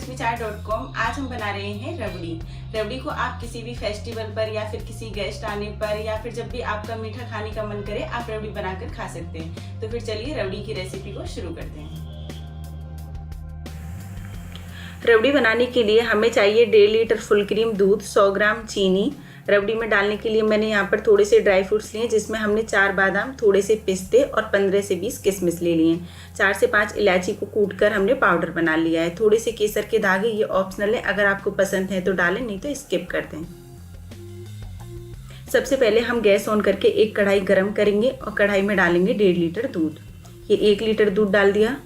rashmichai.com। आज हम बना रहे हैं रबड़ी। रबड़ी को आप किसी भी फेस्टिवल पर या फिर किसी गेस्ट आने पर या फिर जब भी आपका मीठा खाने का मन करे आप रबड़ी बनाकर खा सकते हैं। तो फिर चलिए रबड़ी की रेसिपी को शुरू करते हैं। रबड़ी बनाने के लिए हमें चाहिए 1.5 लीटर फुल क्रीम दूध, 100 ग्राम चीनी। रबड़ी में डालने के लिए मैंने यहाँ पर थोड़े से ड्राई फ्रूट्स लिए जिसमें हमने 4 बादाम, थोड़े से पिस्ते और 15 से 20 किशमिश ले लिए। 4 से 5 इलायची को कूटकर हमने पाउडर बना लिया है। थोड़े से केसर के धागे, ये ऑप्शनल है, अगर आपको पसंद है तो डालें, नहीं तो स्किप कर दें। सबसे पहले हम गैस ऑन करके एक कढ़ाई गरम करेंगे और कढ़ाई में डालेंगे 1.5 लीटर दूध। ये 1 लीटर दूध डाल दिया,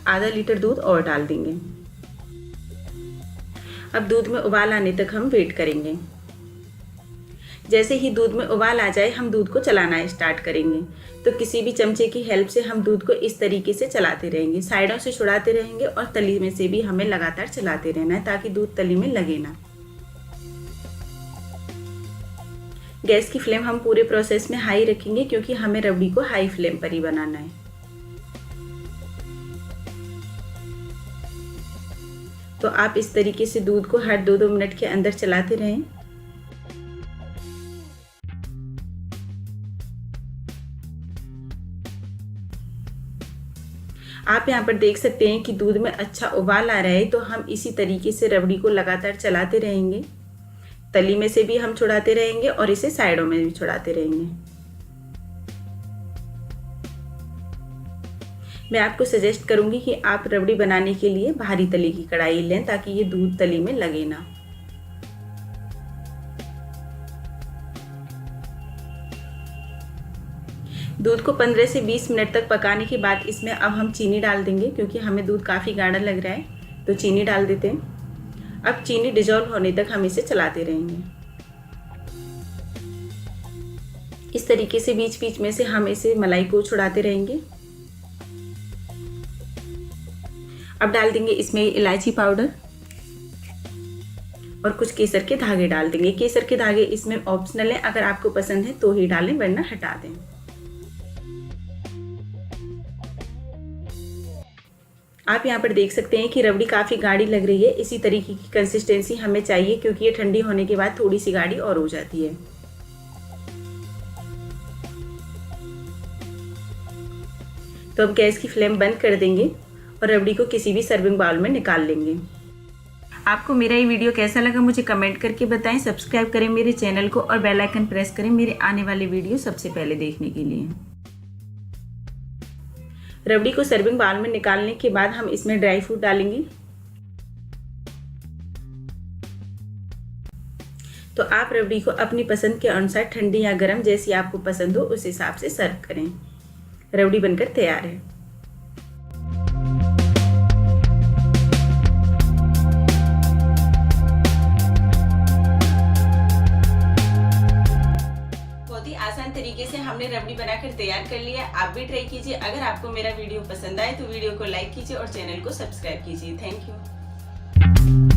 आधा लीटर दूध और डाल देंगे। अब दूध में उबाल आने तक हम वेट करेंगे। जैसे ही दूध में उबाल आ जाए हम दूध को चलाना स्टार्ट करेंगे। तो किसी भी चमचे की हेल्प से हम दूध को इस तरीके से चलाते रहेंगे, साइडों से छुड़ाते रहेंगे और तली में से भी हमें लगातार चलाते रहना है ताकि दूध तली में लगे ना। गैस की फ्लेम हम पूरे प्रोसेस में हाई रखेंगे क्योंकि हमें रबड़ी को हाई फ्लेम पर ही बनाना है। तो आप इस तरीके से दूध को हर 2-2 मिनट के अंदर चलाते रहें। आप यहाँ पर देख सकते हैं कि दूध में अच्छा उबाल आ रहा है, तो हम इसी तरीके से रबड़ी को लगातार चलाते रहेंगे। तली में से भी हम छुड़ाते रहेंगे और इसे साइडों में भी छुड़ाते रहेंगे। मैं आपको सजेस्ट करूंगी कि आप रबड़ी बनाने के लिए भारी तली की कढ़ाई लें ताकि ये दूध तली में लगे ना। दूध को 15 से 20 मिनट तक पकाने के बाद इसमें अब हम चीनी डाल देंगे क्योंकि हमें दूध काफ़ी गाढ़ा लग रहा है, तो चीनी डाल देते हैं। अब चीनी डिजॉल्व होने तक हम इसे चलाते रहेंगे। इस तरीके से बीच बीच में से हम इसे मलाई को छुड़ाते रहेंगे। अब डाल देंगे इसमें इलायची पाउडर और कुछ केसर के धागे डाल देंगे। केसर के धागे इसमें ऑप्शनल है, अगर आपको पसंद है तो ही डालें वरना हटा दें। आप यहाँ पर देख सकते हैं कि रबड़ी काफ़ी गाढ़ी लग रही है। इसी तरीके की कंसिस्टेंसी हमें चाहिए क्योंकि ये ठंडी होने के बाद थोड़ी सी गाढ़ी और हो जाती है। तो अब गैस की फ्लेम बंद कर देंगे और रबड़ी को किसी भी सर्विंग बाउल में निकाल लेंगे। आपको मेरा ये वीडियो कैसा लगा मुझे कमेंट करके बताएं। सब्सक्राइब करें मेरे चैनल को और बेल आइकन प्रेस करें मेरे आने वाले वीडियो सबसे पहले देखने के लिए। रबड़ी को सर्विंग बाउल में निकालने के बाद हम इसमें ड्राई फ्रूट डालेंगे। तो आप रबड़ी को अपनी पसंद के अनुसार ठंडी या गर्म जैसी आपको पसंद हो उस हिसाब से सर्व करें। रबड़ी बनकर तैयार है। आसान तरीके से हमने रबड़ी बनाकर तैयार कर लिया। आप भी ट्राई कीजिए। अगर आपको मेरा वीडियो पसंद आए तो वीडियो को लाइक कीजिए और चैनल को सब्सक्राइब कीजिए। Thank you.